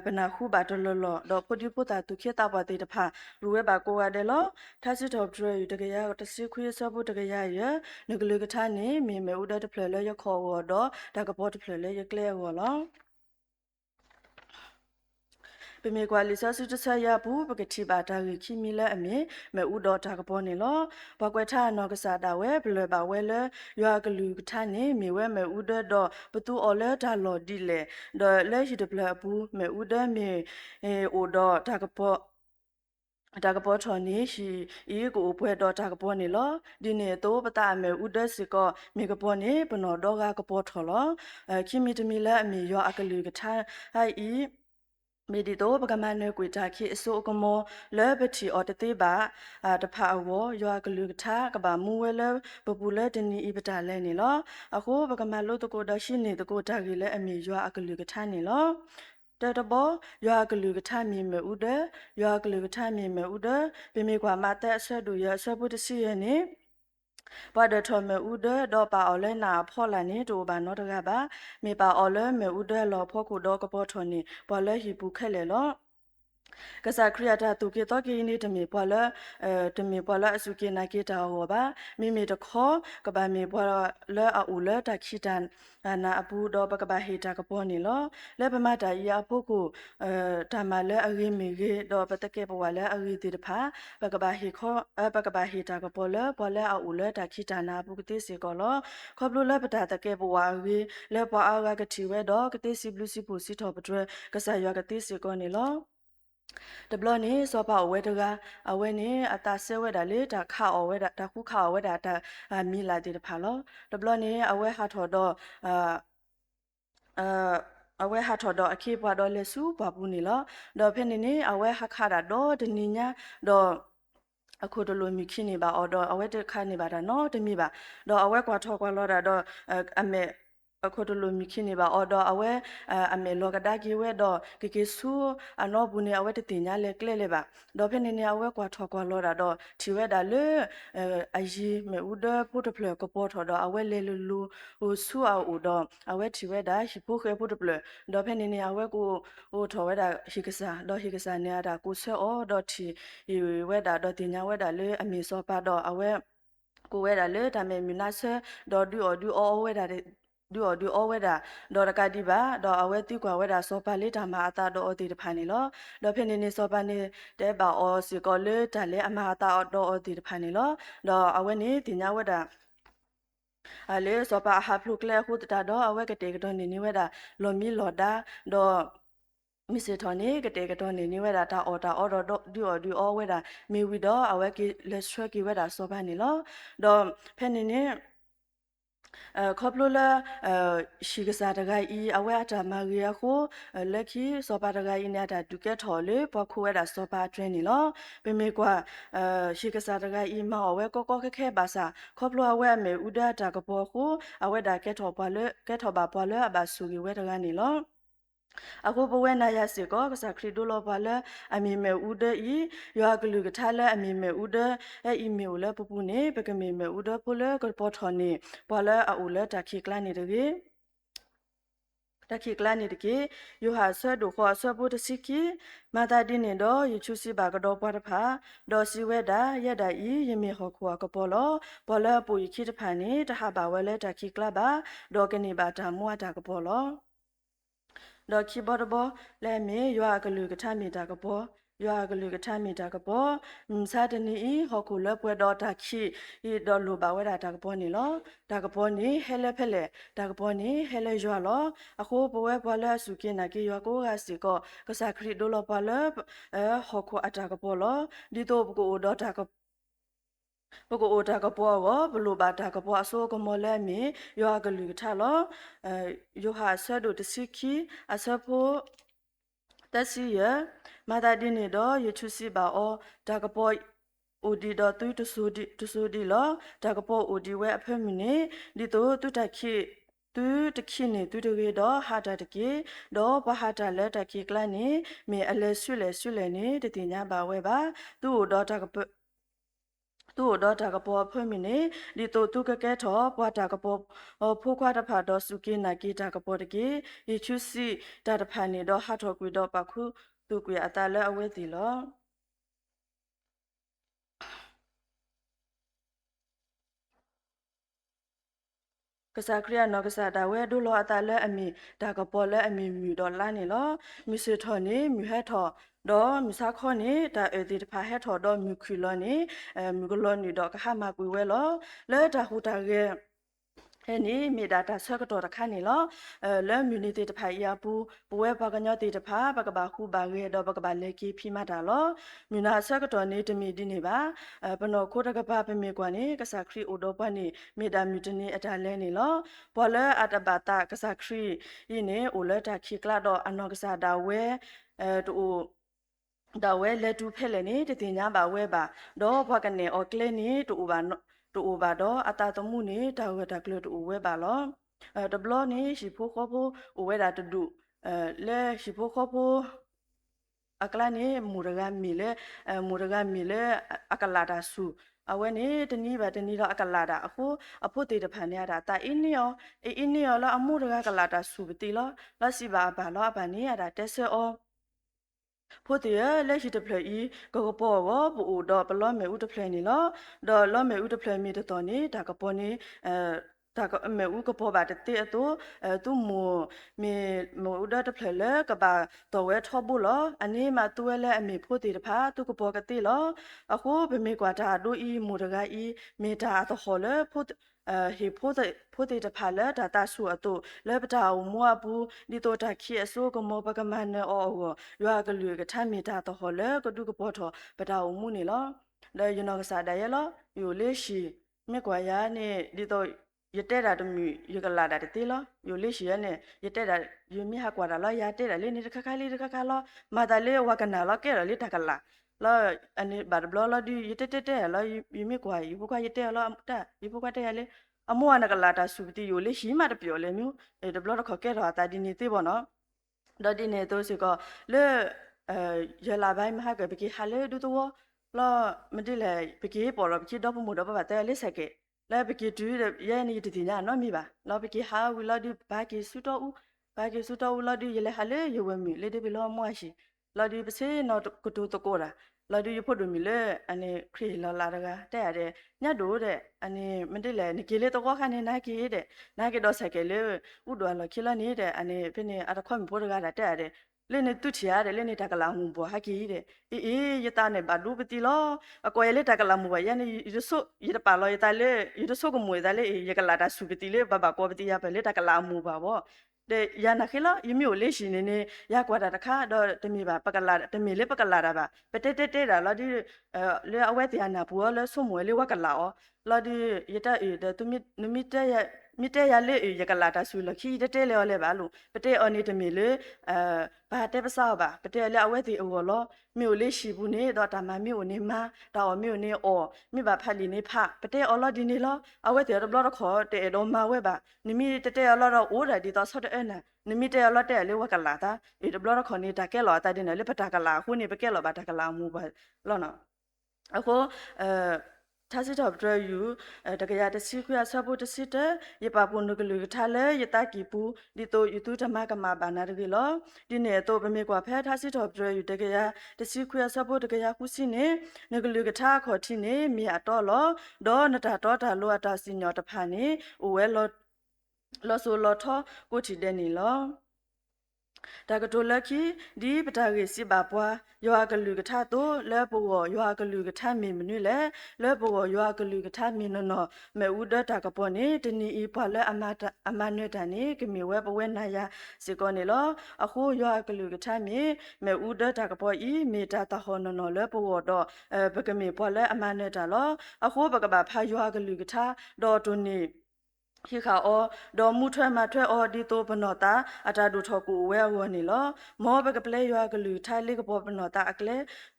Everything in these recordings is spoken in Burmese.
ပနာခုဘာတလောလောတော့ပဒီပတာသူခေတာပါတေတဖာရူဝဲပါကိုရတယ်လောထားစစ်တော်ပြရတကရတစီခွေးစဖို့တကရရငကလူကထာနေမေမေဥဒတဖလဲရခေါ်ဝတော့ဒါကပေါ်တဖလဲရကလဲဝလောပမေကွာလီဆာစုတဆရဘူးပကတိပါတာရီခိမီလဲအမေမဲဥတော်တာကပေါ်နေလောဘကွယ်ထနောကစားတာဝဲဘလွယ်ပါဝဲလဲရွာကလူကထနေမေဝဲမဲဥဒတော့ဘသူအော်လဲဒါလော်ဒီလေဒေါ်လဲရှိတပလဘူးမဲဥဒမေအိုတော့တာကပေါ်တာကပေါ်ထော်နေရှိဤကိုပွဲတော့တာကပေါ်နေလောဒီနေတော့ပတာမဲဥဒစီကမေကပေါ်နေပနော်တော့ကပေါ်ထော်လောခိမီတမီလဲအမေရွာအကလူကထဟိုင်ဤမေဒီတော့ပကမန်နကွေတာခိအစိုးကမောလဲပတိအော်တသေးပါတဖာအဝရွာကလူကထကဘာမူဝဲလဲပပူလဲတနီဤပတာလဲနေလောအခုပကမန်လို့တကိုတရှိနေတကိုတာကြီးလဲအမေရွာအကလူကထနေလောတတဘောရွာကလူကထမြင်မဲဥဒရွာကလူကထမြင်မဲဥဒပြမေကွာမတဲ့အဆက်တို့ရဆက်ဖို့တစီရနေဘာဒထမဲဥဒတော့ပါအော်လဲနာဖော်လာနေတို့ဘာနော်တကပါမေပါအော်လဲမဲဥဒလောဖော်ခုတော့ကပေါ်ထွန်နေဘောလဲဟီပူခက်လေလောကစားခရတာသူကေတော့ကိနေတမေပွာလာတမေပွာလာအစုကေနာကေတာဟောပါမိမိတခေါ်ကဘာမေပွာလာအူလာတခိတန်နာအပူတော့ပကဘာဟေတာကပေါ်နေလောလဲပမတာရအဖို့ကိုတာမလဲအရေးမီကေတော့ပတကေပွာလဲအရေးတိတဖာပကဘာဟေခေါ်ပကဘာဟေတာကပေါ်လဲပွာလဲအူလာတခိတနာပုကတိစေကောလောခေါပလိုလဲပတာတကေပွာရေးလဲပွာအာကတိဝဲတော့ကတိစီဘလူစီပူစီတော့ပတွဲကစားရကတိစေကောနေလောတဘလနေစောပါအဝဲတကအဝဲနေအတာဆဲဝဲတာလေတာခါအဝဲတာတခုခါအဝဲတာတာမီလာတိတဖာလောတဘလနေအဝဲဟာထော်တော့အဝဲဟာထော်တော့အခေပွားတော့လေစုပါဘူးနေလောတော့ဖက်နေနေအဝဲဟာခါတာတော့တနိညာတော့အခုတလို့မြခိနေပါအော်တော့အဝဲတခါနေပါတာနော်တမိပါတော့အဝဲကွာထော်ကွာလောတာတော့အမေအခုတလို့မြခိနေပါအော်တော့အဝဲအမေလောကဒါကြီးဝဲတော့ကေဆူအနောဘူးနေအဝဲတတင်ညာလေကလဲလေပါတော့ဖနေနေအဝဲကွာထော်ကွာလောတာတော့ချီဝဲတာလေအကြီးမေဦးဒပုတ်တဖလကပေါ်ထော်တော့အဝဲလေလူဟိုဆူအော်တော့အဝဲချီဝဲတာဟိပုခဲပုတ်တဖလတော့ဖနေနေအဝဲကိုဟိုထော်ဝဲတာဟိကစားတော့ဟိကစားနေတာကိုဆွဲအော်တော့ချီဝဲတာတော့တင်ညာဝဲတာလေအမေစောပါတော့အဝဲကိုဝဲတာလေဒါမဲ့မြနာဆဲတော့ဒူအော်ဝဲတာဒူအော်ဝဲတာဒေါ်ရကတိပါဒေါ်အဝဲတိကွာဝဲတာစောပါလေးတာမှာအတာတော့အတိတဖာနေလောဒေါ်ဖြစ်နေနေစောပါနေတဲ့ပါအော်စီကောလေတလေအမအတာတော့အတိတဖာနေလောဒေါ်အဝဲနေတင်ညာဝဲတာအလေစောပါဟာဖလုကလေခုတတာတော့အဝဲကတေကတော့နေနေဝဲတာလော်မီလော်တာဒေါ်မစ္စထော်နေကတဲ့ကတော့နေနေဝဲတာတာအော်တော့ဒူအော်ဝဲတာမီဝီတော့အဝဲကလက်ဆွဲကဝဲတာစောပါနေလောတော့ဖဲနေနေခေါပလိုလာရှိကစားတကဤအဝဲအတာမရီယာကိုလက်ခီစောပါတကဤနေတာဒုကက်ထော်လေပခိုဝဲတာစောပါတွင်းနေလောပေမေကွာရှိကစားတကဤမအဝဲကောခဲပါစာခေါပလိုအဝဲအမေဥဒတာကပေါ်ကိုအဝဲတာကက်ထော်ပါလေကက်ထော်ပါပေါ်လေအဘာဆူကြီးဝဲတကနေလောအခုဘဝနာရစီကောကစားခရီဒိုလောပါလာအမီမေဥဒဤယောကလူကထားလာအမီမေဥဒအီမေလပပူနေပကမီမေဥဒပလကပေါ်ထော်နေပေါ်လာအူလတခိကလာနေတကေတခိကလာနေတကေယောဟာဆဒိုခေါ်ဆဘုတစီကီမာတာဒီနေတော့ယချုစီဘာကတော့ပွားတဖာဒေါ်စီဝဲတာရက်တာဤယမေခေါ်ခွာကပေါ်လောပေါ်လာပူခိတဖာနေတဟဘာဝဲလဲတခိကလာပါဒေါ်ကနေပါတာမွားတာကပေါ်လောတော့ခိဘောဘလဲမေရွာကလူကထမီတာကဘောရွာကလူကထမီတာကဘောစာတနီဟောခုလပွဲတော့တာခိဤတော့လူပါဝဲတာတာကဘောနေလောတာကဘောနေဟဲလဲဖဲလဲတာကဘောနေဟဲလဲရွာလောအခုဘဝဲဘလဲစုကိနာကိရွာကိုကစီကောကစားခရီဒိုလောပါလဲဟောခုအတာကဘောလောဒီတော့ဘကိုတော့တာကပကိုအိုတာကပေါ်ဝဘလူဘာတာကပေါ်အစိုးကမောလဲမီယောကလူထလောယောဟာဆဒိုတစီခီအစဖို့တစီယမာတာဒီနေတော့ယချုစီပါအောတာကပေါ်အိုဒီတော့သူတဆူဒီလောတာကပေါ်အိုဒီဝဲအဖက်မီနေဒီတော့သူတခိသူတခိနေသူတကေတော့ဟာတာတကေတော့ဘဟာတာလက်တကေကလနေမေအလဲဆွလေနေတတိညာပါဝဲပါသူ့တော့တာက သူ့တော့တာကပေါ်ဖွင့်မိနေဒီတော့သူကကဲတော့ပွားတာကပေါ်ဖိုးခွားတဖာတော့စုကိနာကိတာကပေါ်တကေဒီချူစီတာတဖာနေတော့ဟာတော့ကွေတော့ပခုသူကွေအတာလဲအဝဲတီလောကစားခရနော်ကစားတာဝဲဒူလောအတာလဲအမီဒါကပေါ်လဲအမီမြူတော့လာနေလောမီဆွေထော်နေမြူဟဲထော်တော့မစားခေါနေတာဒီတဖာဟဲထော်တော့မြူခီလောနေမြူကလောနေတော့ကဟာမကွေဝဲလောလဲတာဟူတာကဲဟဲ့နီမိဒါတာဆွဲကတော့တခါနေလောလဲမြူနီတီတဖာရပူဘဝဲဘကညောတီတဖာဘကဘာခုဘာရဲတော့ဘကဘာလေကီဖီမတာလောမြူနာဆွဲကတော့နေတမီဒီနေပါဘနောခိုးတကပါပမေကွာနေကစားခရီအိုတော့ပနေမိဒါမြူတနေအတာလဲနေလောဘောလဲအတဘာတာကစားခရီဤနေအိုလဲတာခိကလာတော့အနော်ကစားတာဝဲတူဒါဝဲလက်တူဖက်လဲနေတတင်ညာပါဝဲပါတော့ဘကနေအော်ကလဲနေတူပါတူဘာတော့အတာတမှုနေတာဝဲတာကလတူဝဲပါလောတဘလနေရှိဖို့ခေါ်ဖို့ဝဲတာတူလဲရှိဖို့ခေါ်ဖို့အကလာနေမူရဂမီလဲမူရဂမီလဲအကလာတာစုအဝဲနေတနည်းပါတနည်းတော့အကလာတာအခုအဖို့တေတဖန်နေရတာတာအင်းနီယောအင်းနီယောလာအမှုရဂကလာတာစုပတိလောလက်စီပါဘာလောအပနေရတာတက်ဆောဖို့တရလက်ရှိတဖလေဤကကပေါ်ဘောပူတော့ပလော့မေဥတဖလေနေလောဒေါ်လော့မေဥတဖလေမီတတော်နေတာကပေါ်နေဒါကအမေဥကပေါ်ပါတဲ့အတူသူမူမေမူဒတ်ဖလေလေကဘာတော်ဝဲထောဘူးလောအနည်းမှာသူဝဲလဲအမေဖို့တေတဖာသူကပေါ်ကတိလောအခုဗမေကွာတာတို့ဤမူတကဤမေတာတော့ဟောလေဖို့ဟေဖို့တေတဖာလေဒါတာဆူအတူလေပတာမွားဘူးဒီတော့တာခိအစိုးကမောပကမန်နေအောရွာကလူကထမ်းမေတာတော့ဟောလေကဒုကပေါ်တော့ပတာမှုနေလောလေယနောကစားတယ်ရလောယူလေးရှိမေကွာရနေဒီတော့ရတဲ့တာတမီရကလာတာတေလောယူလေးရှိရနေရတဲ့တာယူမြဟာကွာတာလောရတဲ့တာလေးနေတခါခါလေးတခါခါလောမာတာလေးဝကနာလောကဲလေးတကလာလောအနေဘာဘလောလောဒီရတဲ့လောယူမြကွာယူကွာရတဲ့လောတာယူကွာတဲ့ရလေအမောနကလာတာစုပတိယူလေးရှိမှတပြောလေမျိုးတဘလောတော့ခကဲတော့တာဒီနေသေးပေါ့နော်တော့ဒီနေတော့စကလေရလာပိုင်းမဟာကပကိဟာလေဒူတော့လောမတိလေပကိပေါ်တော့ပကိတော့မှုတော့ပါတဲ့လေးဆက်ကလဲပကိတူရဲနေတည်ညာနော်မိပါလောပကိဟာဝီလာဒီဘာကိစုတော့ဦးဘာကိစုတော့ဦးလာဒီရလေဟာလေယဝမီလေဒီဘလောမွားရှိလာဒီပစေနော်ကတူတကောတာလာဒီဖို့တို့မီလေအနေခရီလာလာတကတဲ့ရတယ်ညတ်တို့တဲ့အနေမတိလေနေကေလေတော့ခါနေနာကေတဲ့နာကေတော့ဆက်ကလေဥတော်လခိလနေတဲ့အနေဖိနေအတခွန်ဖို့တကတာတဲ့ရတယ်လင်းနေတူချရတယ်လင်းနေတကလာမှုဘောဟာကြီးတဲ့အေးရတာနေဘာလူပတိလောအကွယ်လေတကလာမှုဘာယနေရဆုရပါလောရတာလေရဆုကမွေတာလေရကလာတာစုပတိလေဘာဘာကောပတိရပဲလေတကလာမှုပါဘောတဲ့ရနာခေလာယမျိုးလေးရှင်နေရကွာတာတခါတော့တမီပါပကလာတမီလေးပကလာတာပါပတဲတဲတဲတာလောဒီလေအဝဲတရားနာဘူးလေဆုမွေလေးဝကလာအောလောဒီရတာအေတဲ့သူနမီတဲ့ရမိတဲ့ရလေရကလာတာဆူလခီတဲ့လေလေပါလို့ပတဲ့အော်နေတမီလေဘာတဲ့ပစားပါပတဲ့လေအဝဲတီအော်လောမြို့လေးရှိဘူးနေတော့တာမမြို့နေမှာတော့မြို့နေအော်မိဘဖက်လီနေဖပတဲ့အော်လောဒီနေလောအဝဲတီတော့ဘလော့ခေါ်တဲ့တော့မဝဲပါနိမိတဲ့အော်လောတော့အိုးတယ်ဒီတော့ဆော့တဲ့နာနိမိတဲ့အော်လောတဲ့လေဝကလာတာဒီဘလော့ခေါ်နေတာကဲလောတာတဲ့လေပတာကလာခုနေပကဲလောပါတာကလာမူပါလောနော်အခု他是找不着有，这个呀，这西瓜差不多是的，也把不那个绿茶嘞，也打几步，你都有都他妈干嘛办那个了？你呢都不没挂牌，他是找不着有这个呀，这西瓜差不多这个呀，呼吸呢，那个绿茶考题呢，米也到了，到那他路啊，他是鸟的盘呢，我老说老他过去的你了。ဒါကတိုလက်ခီဒီပတာကေစီပါပွားယောကလူကထတိုလဲဘောယောကလူကထမီမနွေလဲဘောယောကလူကထမီနော်မဲဥဒတာကပေါ်နေတနီဤပွားလဲအမနွေတန်နေကမီဝဲပဝဲနာယာစီကောနေလောအခုယောကလူကထမီမဲဥဒတာကပေါ်ဤမေတာတဟောနော်လဲဘောတော့ပကမီပွားလဲအမနွေတာလောအခုပကပါဖာယောကလူကထတော့တုန်နေခိခါအောဒေါ်မှုထွဲမှာထွဲအော်ဒီတိုပနောတာအတာဒူထောကူဝဲဝနေလောမောဘကပလေရွာကလူထိုင်လေးကပေါ်ပနောတာအကလေ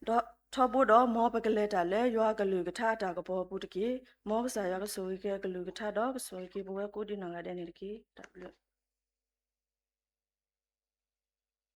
ဒေါ်ထောဘူးတော့မောဘကလေတာလေရွာကလူကထားတာကပေါ်ဘူးတကီမောကစားရကဆိုကလူကထားတော့ကဆိုကဘဝကိုဒီနငါတဲ့နေတကီ